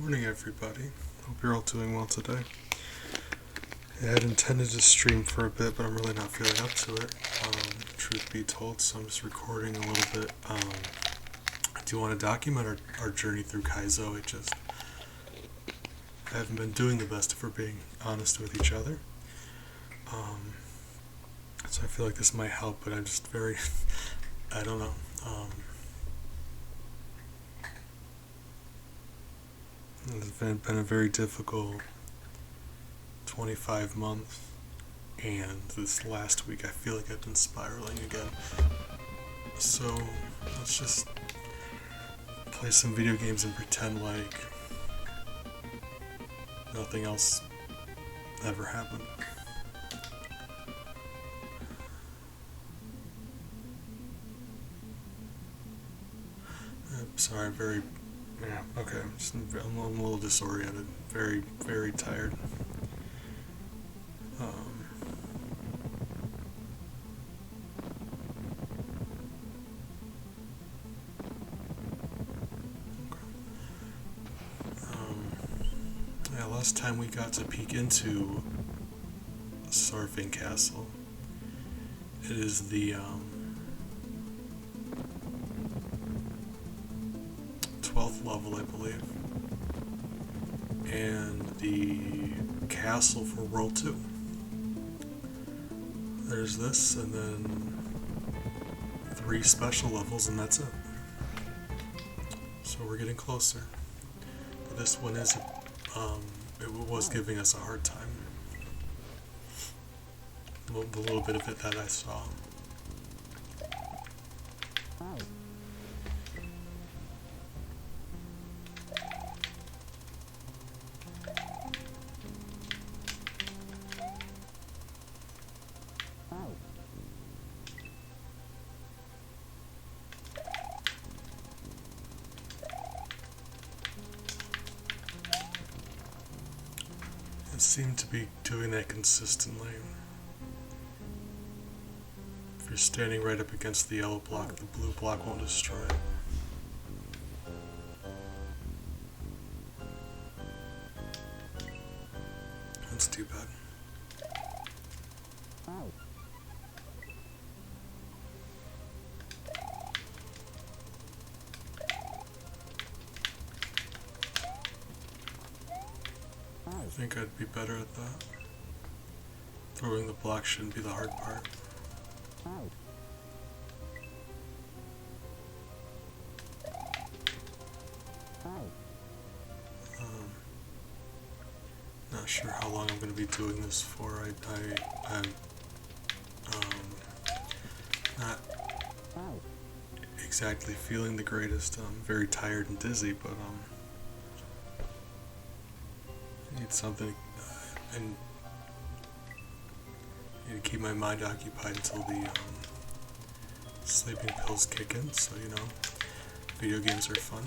Morning, everybody. Hope you're all doing well today. I had intended to stream for a bit, but I'm really not feeling up to it, truth be told, so I'm just recording a little bit. I do want to document our journey through Kaizo. I haven't been doing the best if we're being honest with each other. So I feel like this might help, but I'm just very, I don't know. It's been a very difficult 25 months, and this last week I feel like I've been spiraling again. So let's just play some video games and pretend like nothing else ever happened. Sorry, okay, I'm a little disoriented, very, very tired. Last time we got to peek into Surfing Castle. It is the 12th level, I believe, and the castle for World 2. There's this, and then 3 special levels, and that's it. So we're getting closer. But this one is, it was giving us a hard time. The little bit of it that I saw. Seem to be doing that consistently. If you're standing right up against the yellow block, the blue block won't destroy it. That's too bad. I think I'd be better at that. Throwing the block shouldn't be the hard part. Not sure how long I'm going to be doing this for. I'm not exactly feeling the greatest. I'm very tired and dizzy, but I need something, and I need to keep my mind occupied until the sleeping pills kick in, so video games are fun.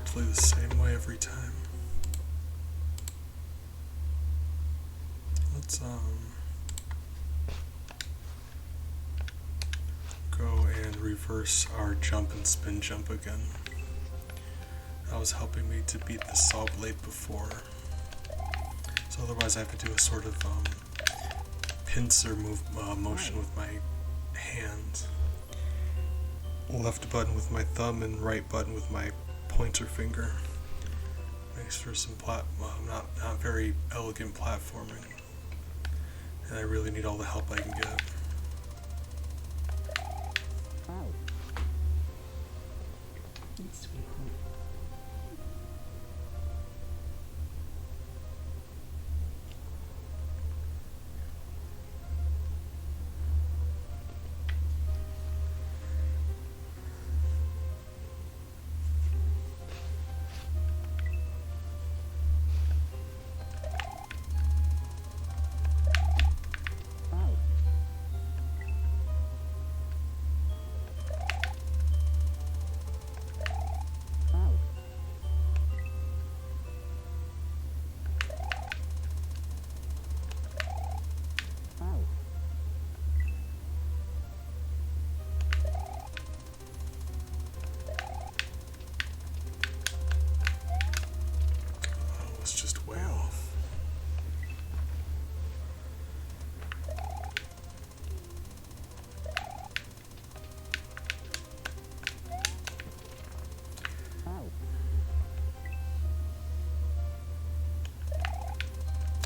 exactly the same way every time. Let's go and reverse our jump and spin jump again. That was helping me to beat the saw blade before. So otherwise I have to do a sort of pincer motion with my hands. Left button with my thumb and right button with my pointer finger. Makes for some not very elegant platforming. And I really need all the help I can get.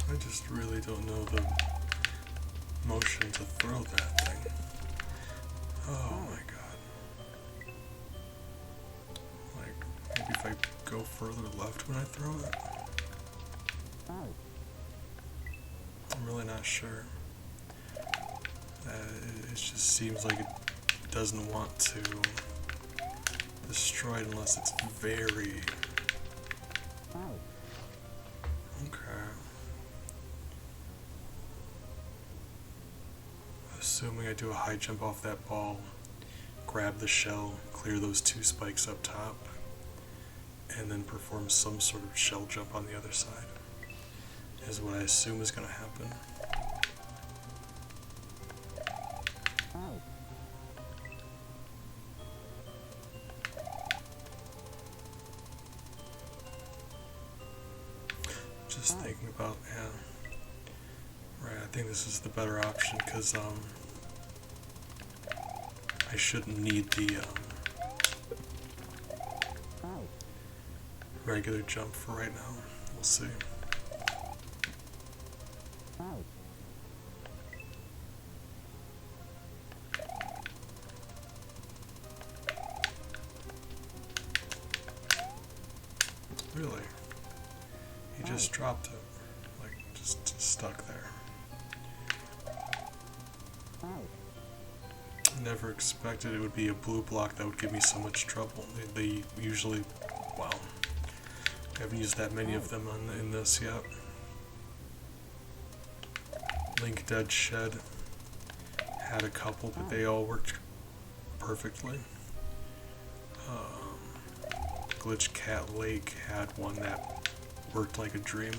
I just really don't know the motion to throw that thing. Oh my god. Like, maybe if I go further left when I throw it? I'm really not sure. It just seems like it doesn't want to destroy it unless it's very... Okay. Assuming I do a high jump off that ball, grab the shell, clear those two spikes up top, and then perform some sort of shell jump on the other side, is what I assume is going to happen. Just thinking about, yeah. Right, I think this is the better option because I shouldn't need the regular jump for right now. We'll see. Really? He just dropped it. Like, just stuck there. Never expected it would be a blue block that would give me so much trouble. They usually, well, I haven't used that many of them in this yet. Link Dead Shed had a couple, but they all worked perfectly. Glitch Cat Lake had one that worked like a dream.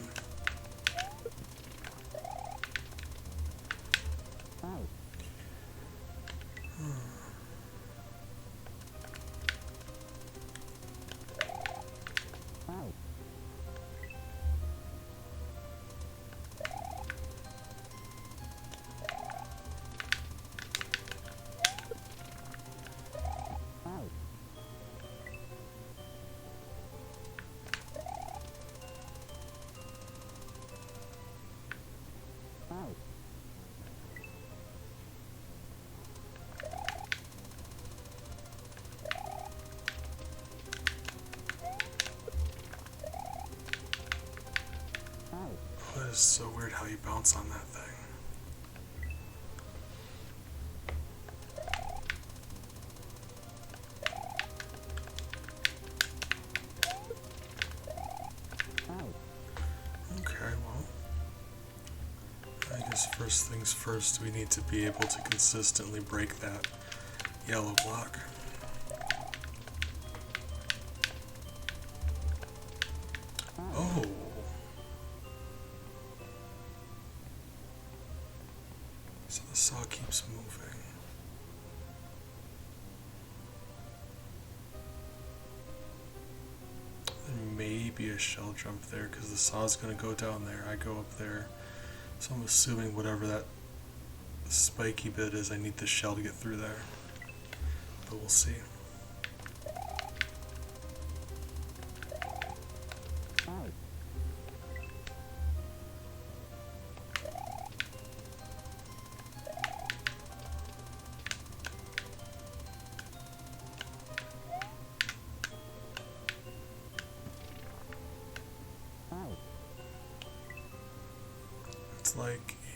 It's so weird how you bounce on that thing. Okay, well, I guess first things first, we need to be able to consistently break that yellow block. So the saw keeps moving. There may be a shell jump there because the saw's going to go down there. I go up there. So I'm assuming whatever that spiky bit is, I need the shell to get through there. But we'll see.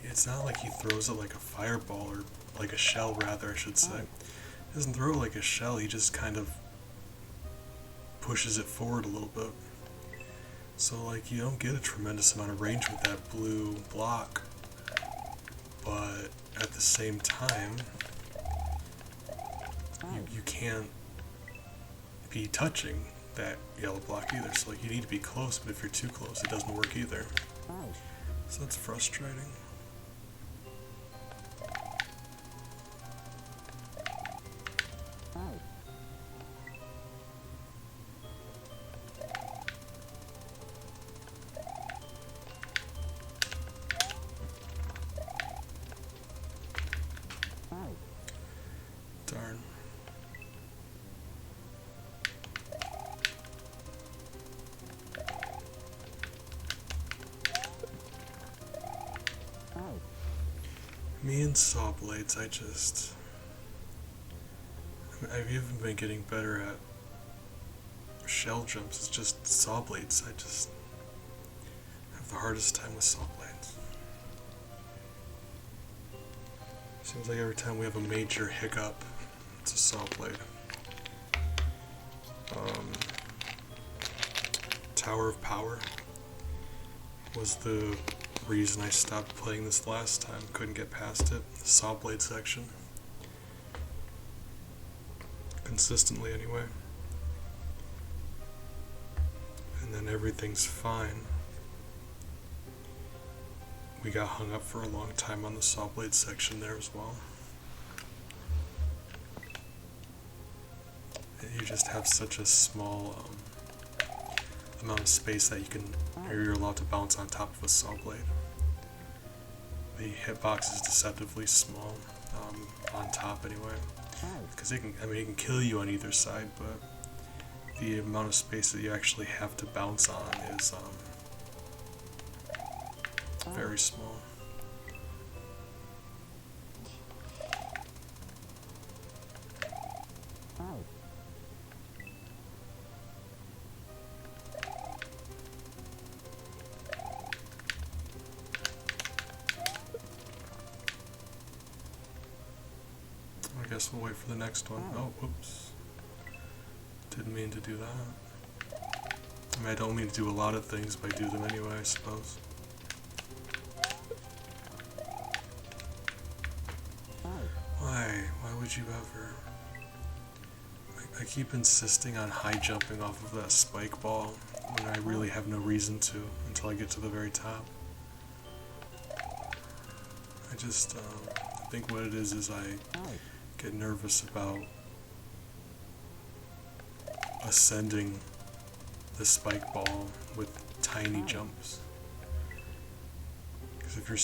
It's not like he throws it like a fireball, or like a shell rather, I should say. He doesn't throw it like a shell, he just kind of pushes it forward a little bit. So like you don't get a tremendous amount of range with that blue block, but at the same time, you can't be touching that yellow block either. So like you need to be close, but if you're too close, it doesn't work either. So that's frustrating. Darn. Me and saw blades, I even been getting better at shell jumps. It's just saw blades. I just have the hardest time with saw blades. Seems like every time we have a major hiccup, it's a saw blade. Tower of Power was the reason I stopped playing this last time. Couldn't get past it. The saw blade section. Consistently anyway. And then everything's fine. We got hung up for a long time on the saw blade section there as well. You just have such a small amount of space that you're allowed to bounce on top of a saw blade. The hitbox is deceptively small, on top anyway, because it can kill you on either side, but the amount of space that you actually have to bounce on is very small. I guess we'll wait for the next one. Oh, whoops. Didn't mean to do that. I mean, I don't mean to do a lot of things, but I do them anyway, I suppose. Why would you ever? I keep insisting on high jumping off of that spike ball when I really have no reason to until I get to the very top. I just I think what it is I get nervous about ascending the spike ball with tiny jumps. Because if you're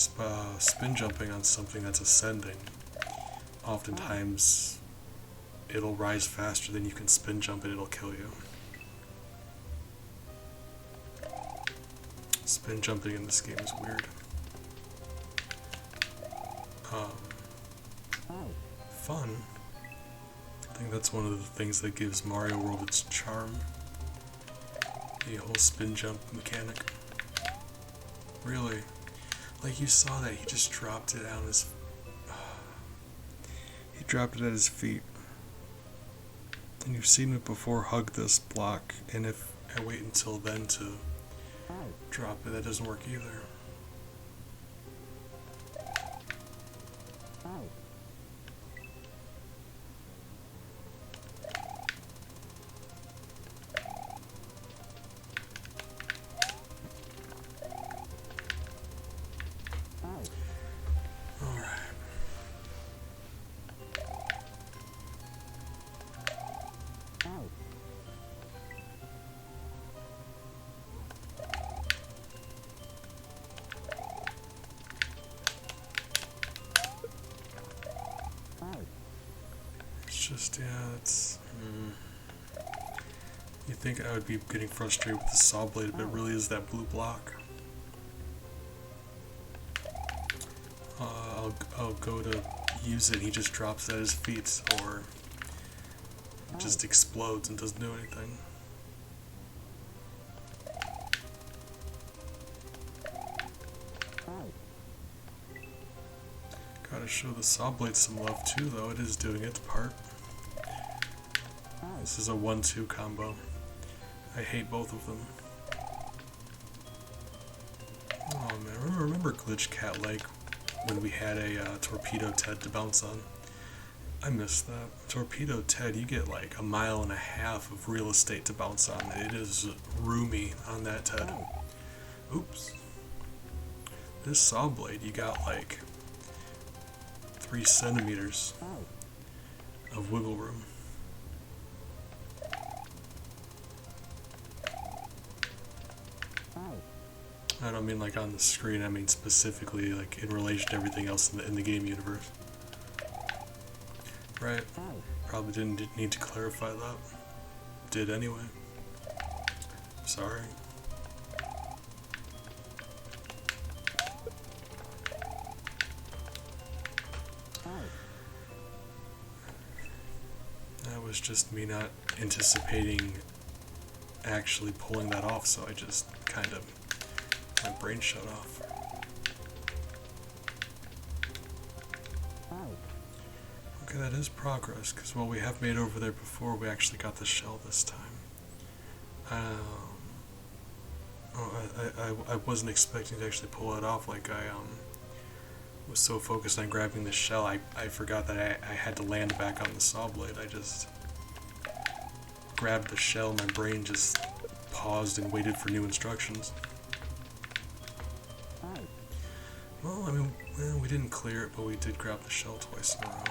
spin jumping on something that's ascending, oftentimes it'll rise faster than you can spin jump and it'll kill you. Spin jumping in this game is weird. Fun. I think that's one of the things that gives Mario World its charm. The whole spin jump mechanic. Really. Like you saw that, he just dropped it on his... He dropped it at his feet. And you've seen it before, hug this block, and if I wait until then to drop it, that doesn't work either. Alright. just, yeah, it's... You think I would be getting frustrated with the saw blade, but it really is that blue block. I'll go to use it, he just drops it at his feet, or it just explodes and doesn't do anything. Gotta show the saw blade some love too, though. It is doing its part. This is a 1-2 combo. I hate both of them. Oh man, remember Glitch Cat Lake when we had a Torpedo Ted to bounce on? I missed that. Torpedo Ted, you get like 1.5 miles of real estate to bounce on. It is roomy on that Ted. Oops. This saw blade, you got like 3 centimeters of wiggle room. I don't mean like on the screen, I mean specifically like in relation to everything else in the game universe. Right? Probably didn't need to clarify that. Did anyway. Sorry. That was just me not anticipating actually pulling that off, so I just kind of, my brain shut off. Okay, that is progress, because while we have made over there before, we actually got the shell this time. I wasn't expecting to actually pull it off. Like I was so focused on grabbing the shell, I forgot that I had to land back on the saw blade. I just grabbed the shell, my brain just paused and waited for new instructions. Well, I mean, we didn't clear it, but we did grab the shell twice in a row.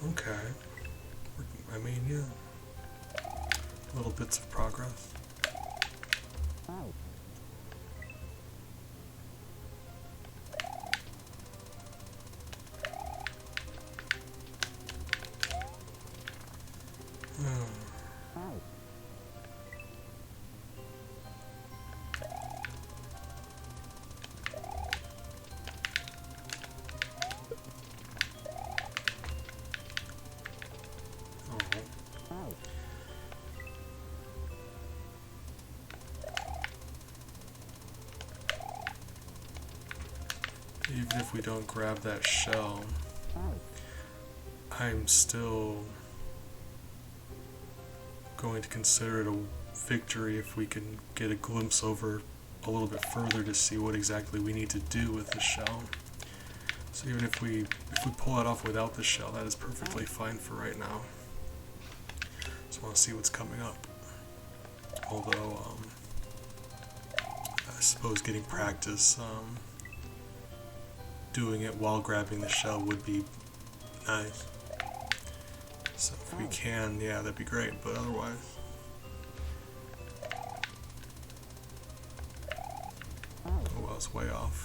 Okay. I mean, yeah. Little bits of progress. Even if we don't grab that shell, I'm still going to consider it a victory if we can get a glimpse over a little bit further to see what exactly we need to do with the shell. So even if we pull it off without the shell, that is perfectly fine for right now. Just want to see what's coming up. Although, I suppose getting practice doing it while grabbing the shell would be nice. So if we can, yeah, that'd be great, but otherwise... Oh well, it's way off.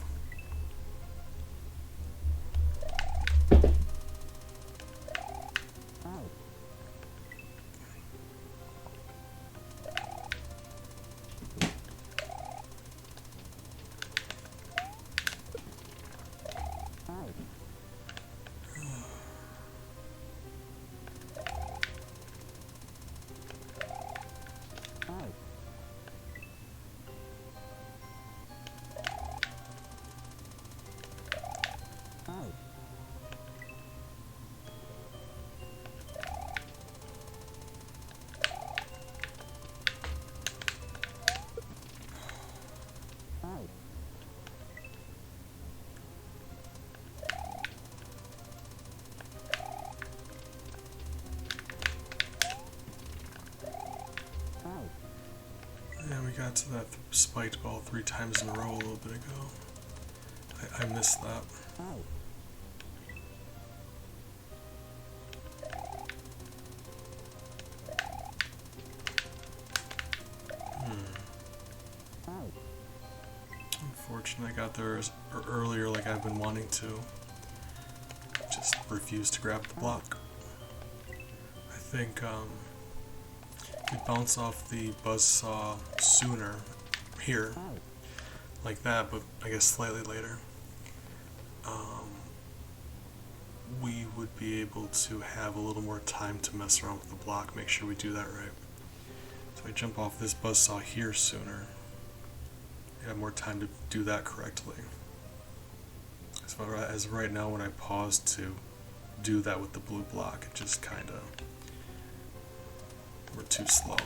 Yeah, we got to that spiked ball 3 times in a row a little bit ago. I missed that. got there earlier like I've been wanting to. Just refuse to grab the block. I think we bounce off the buzzsaw sooner here, like that, but I guess slightly later. We would be able to have a little more time to mess around with the block, make sure we do that right. So I jump off this buzzsaw here sooner. I have more time to do that correctly. So as right now, when I pause to do that with the blue block, it just kinda, we're too slow.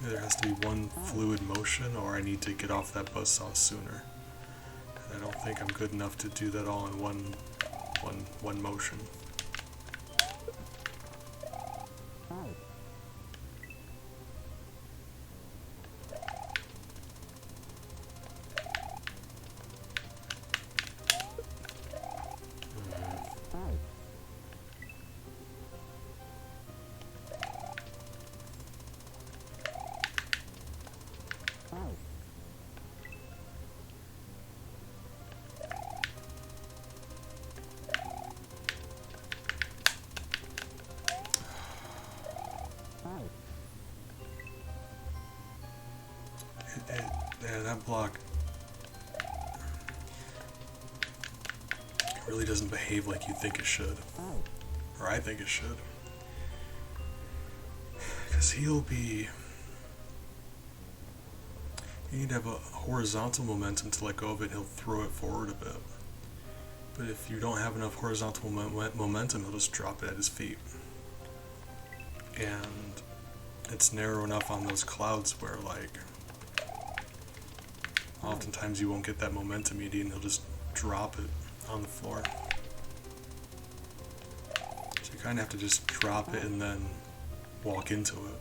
There has to be one fluid motion, or I need to get off that buzzsaw sooner. And I don't think I'm good enough to do that all in one motion. Yeah, that block really doesn't behave like you think it should. Or I think it should. Because you need to have a horizontal momentum to let go of it, and he'll throw it forward a bit. But if you don't have enough horizontal momentum, he'll just drop it at his feet. And it's narrow enough on those clouds where, like, oftentimes you won't get that momentum you need, and he'll just drop it on the floor. So you kind of have to just drop it and then walk into it.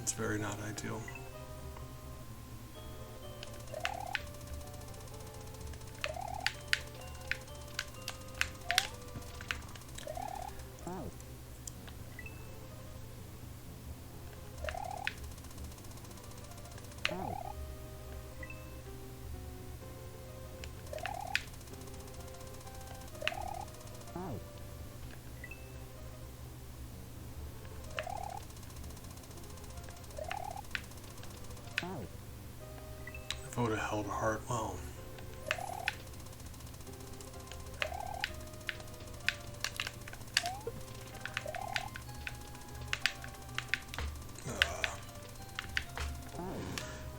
It's very not ideal. If I would have held hard, well.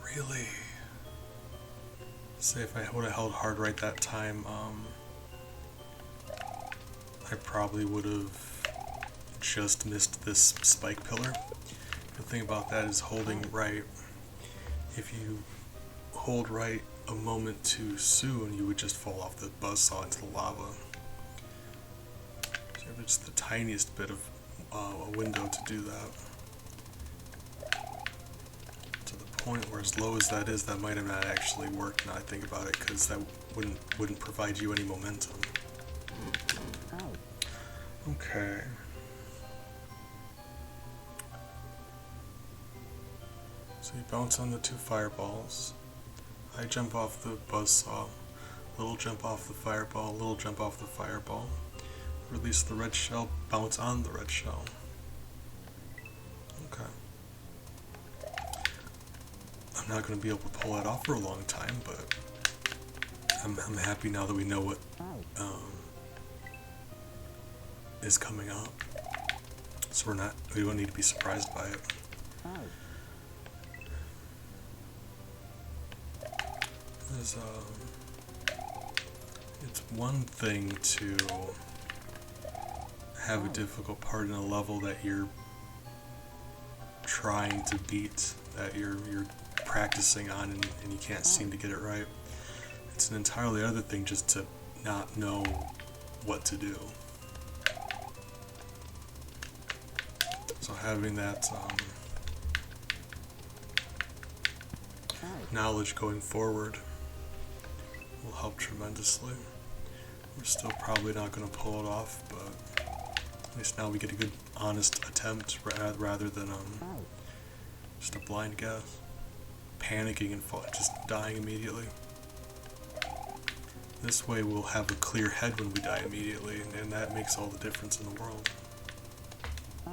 Really? Say if I would have held hard right that time, I probably would have just missed this spike pillar. The thing about that is holding right. If you hold right a moment too soon, you would just fall off the buzzsaw into the lava. So if it's the tiniest bit of a window to do that. To the point where, as low as that is, that might have not actually worked now I think about it, because that wouldn't provide you any momentum. Okay. So you bounce on the two fireballs. I jump off the buzzsaw. Little jump off the fireball, little jump off the fireball. Release the red shell, bounce on the red shell. Okay. I'm not going to be able to pull that off for a long time, but I'm happy now that we know what is coming up. So we don't need to be surprised by it. It's one thing to have a difficult part in a level that you're trying to beat, that you're practicing on, and you can't seem to get it right. It's an entirely other thing just to not know what to do. So having that knowledge going forward will help tremendously. We're still probably not going to pull it off, but At least now we get a good, honest attempt rather than just a blind guess. Panicking and just dying immediately. This way we'll have a clear head when we die immediately, and that makes all the difference in the world. I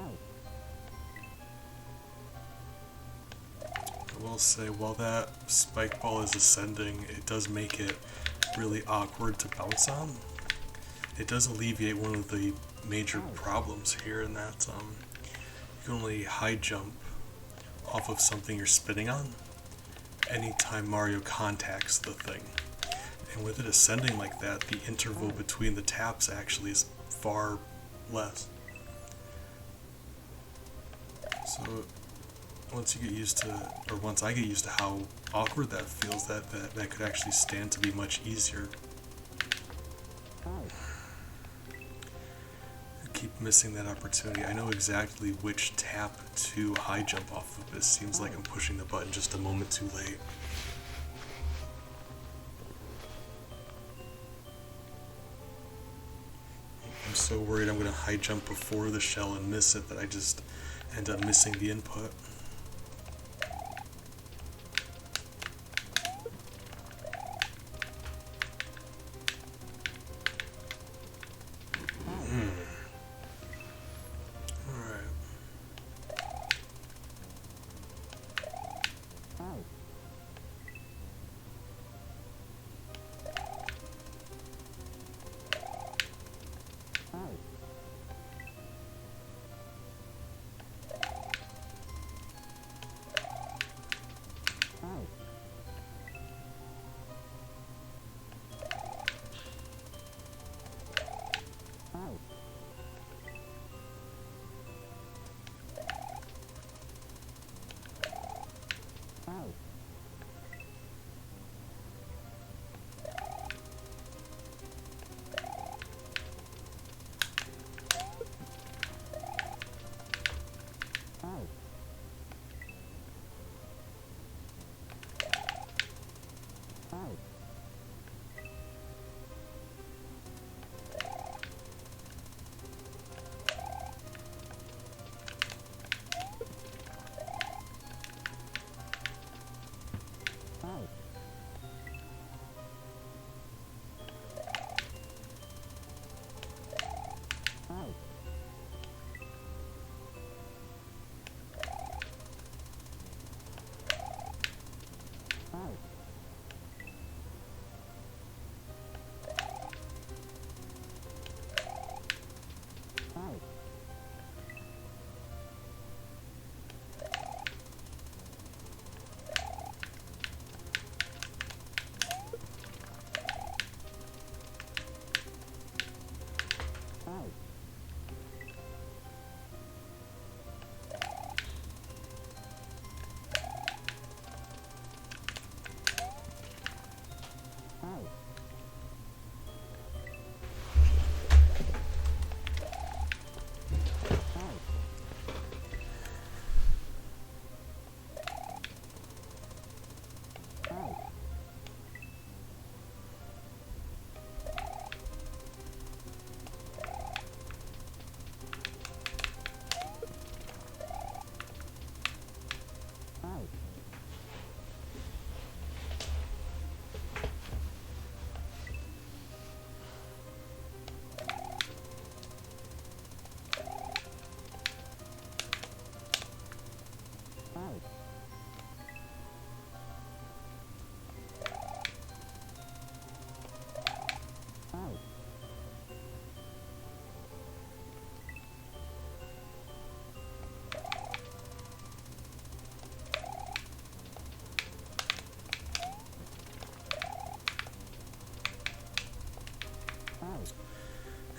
will say, while that spike ball is ascending, it does make it really awkward to bounce on. It does alleviate one of the major problems here in that you can only high jump off of something you're spinning on anytime Mario contacts the thing. And with it ascending like that, the interval between the taps actually is far less. So once you get used to, or once I get used to how awkward that feels, that could actually stand to be much easier. I keep missing that opportunity. I know exactly which tap to high jump off of. It seems like I'm pushing the button just a moment too late. I'm so worried I'm going to high jump before the shell and miss it that I just end up missing the input.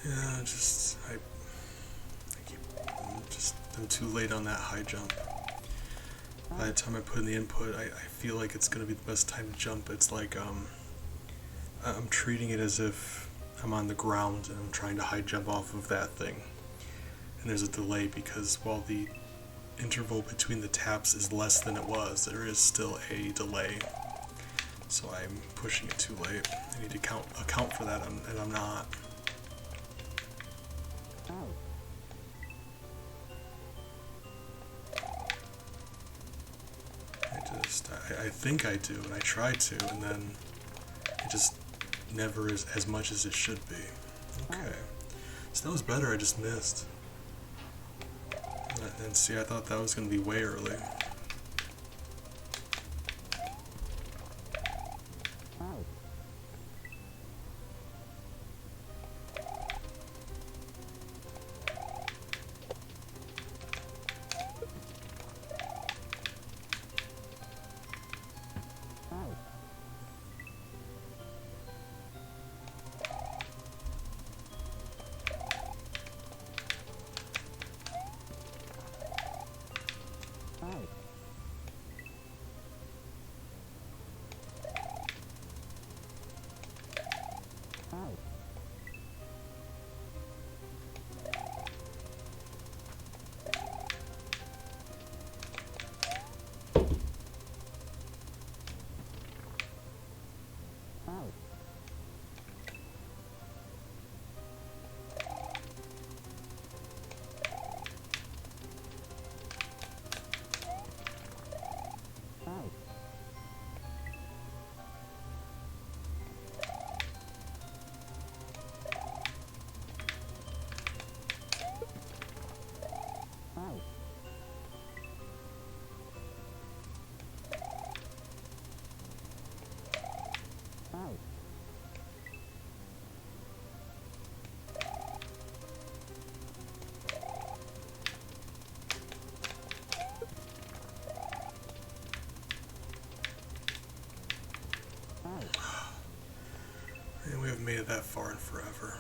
Yeah, I'm too late on that high jump. By the time I put in the input, I feel like it's gonna be the best time to jump. It's like I'm treating it as if I'm on the ground and I'm trying to high jump off of that thing. And there's a delay because while the interval between the taps is less than it was, there is still a delay. So I'm pushing it too late. I need to account for that, and I'm not. first. I think I do, and I try to, and then it just never is as much as it should be. Okay. So that was better, I just missed. And see, I thought that was going to be way early. And we haven't made it that far in forever.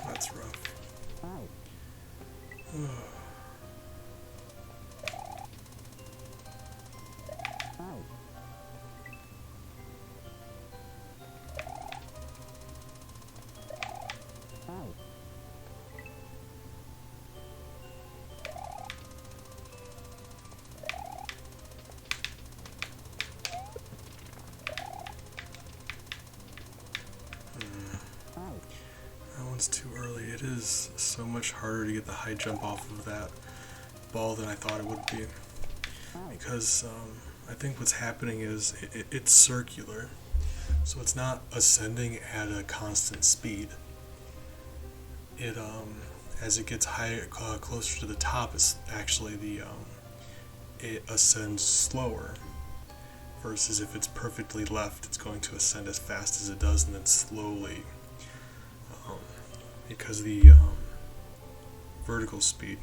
That's rough. That one's too early. It is so much harder to get the high jump off of that ball than I thought it would be. Because I think what's happening is it's circular. So it's not ascending at a constant speed. It as it gets higher, closer to the top, is actually it ascends slower. Versus if it's perfectly left, it's going to ascend as fast as it does, and then slowly, because the vertical speed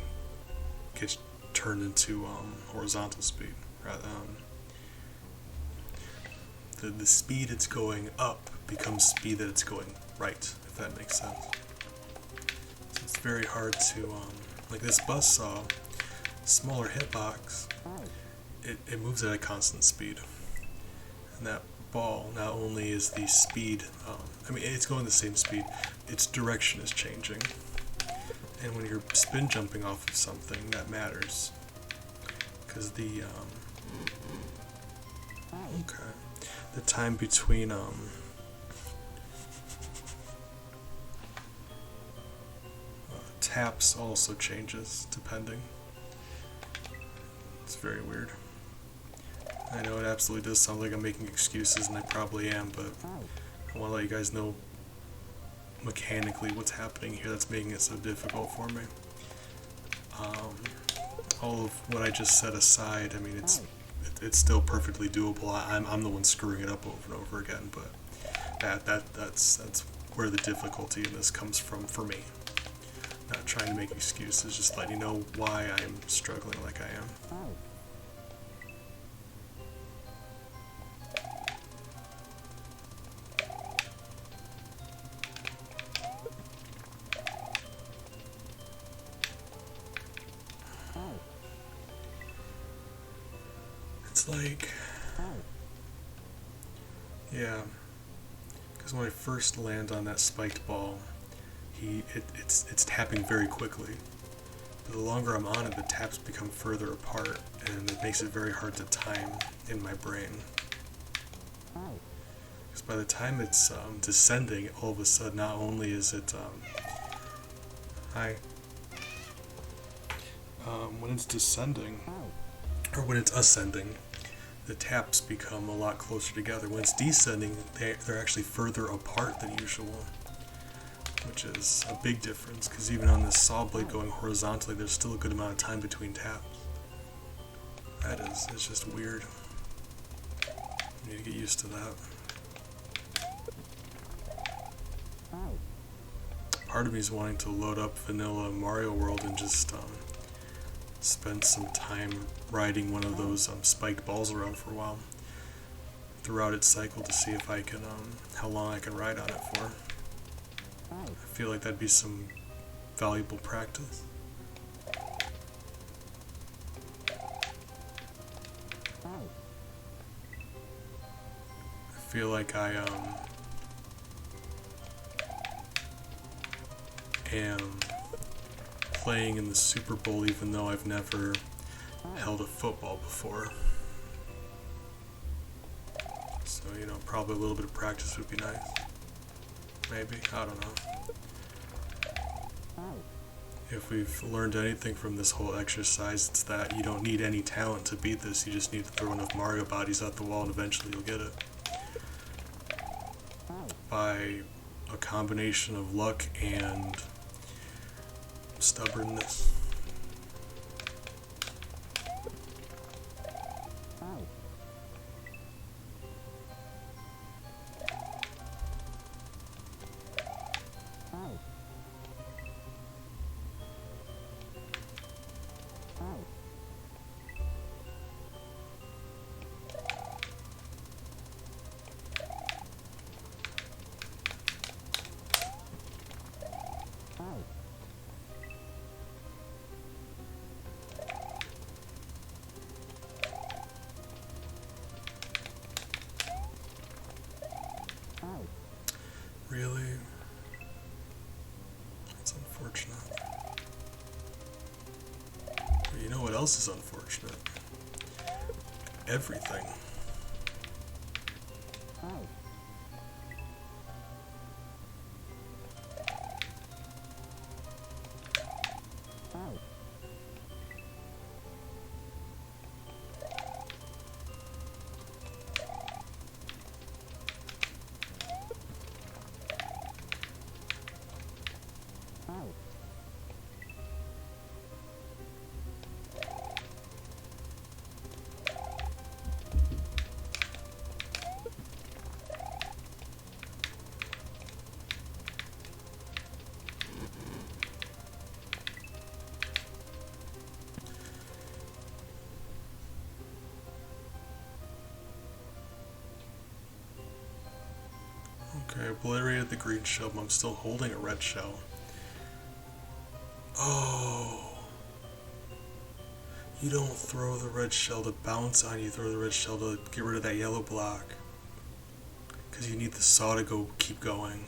gets turned into horizontal speed. The speed it's going up becomes speed that it's going right, if that makes sense. So it's very hard to, like this buzzsaw, smaller hitbox, it moves at a constant speed. And that ball, not only is the speed, it's going the same speed, its direction is changing. And when you're spin jumping off of something, that matters. Because the time between taps also changes depending. It's very weird. I know it absolutely does sound like I'm making excuses, and I probably am, but I want to let you guys know mechanically what's happening here that's making it so difficult for me. All of what I just set aside, I mean, it's still perfectly doable. I'm the one screwing it up over and over again, but that's where the difficulty in this comes from for me. Not trying to make excuses, just letting you know why I'm struggling like I am. It's like, yeah, because when I first land on that spiked ball, it's tapping very quickly. But the longer I'm on it, the taps become further apart, and it makes it very hard to time in my brain. Because by the time it's descending, all of a sudden, not only is it when it's descending, or when it's ascending, the taps become a lot closer together. When it's descending, they're actually further apart than usual, which is a big difference, because even on this saw blade going horizontally, there's still a good amount of time between taps. It's just weird. You need to get used to that. Part of me is wanting to load up vanilla Mario World and just spend some time riding one of those spiked balls around for a while throughout its cycle to see if I can, how long I can ride on it for. I feel like that'd be some valuable practice. I feel like I am playing in the Super Bowl even though I've never held a football before. So, probably a little bit of practice would be nice. Maybe, I don't know. If we've learned anything from this whole exercise, it's that you don't need any talent to beat this. You just need to throw enough Mario bodies at the wall and eventually you'll get it. By a combination of luck and stubbornness. Really? That's unfortunate. But you know what else is unfortunate? Everything. Okay, I obliterated the green shell, but I'm still holding a red shell. Oh. You don't throw the red shell to bounce on, you throw the red shell to get rid of that yellow block. Because you need the saw to keep going.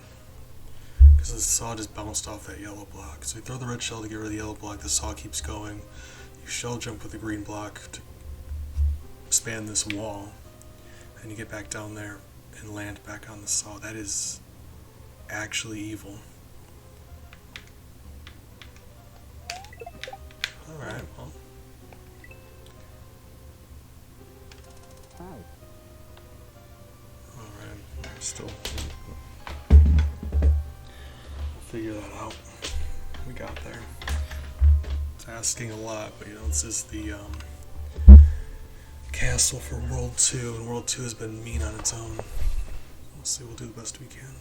Because the saw just bounced off that yellow block. So you throw the red shell to get rid of the yellow block, the saw keeps going. You shell jump with the green block to span this wall. And you get back down there and land back on the saw. That is actually evil. Alright, well. Alright, still. We'll figure that out. We got there. It's asking a lot, but this is the castle for World 2, and World 2 has been mean on its own. We'll see, we'll do the best we can.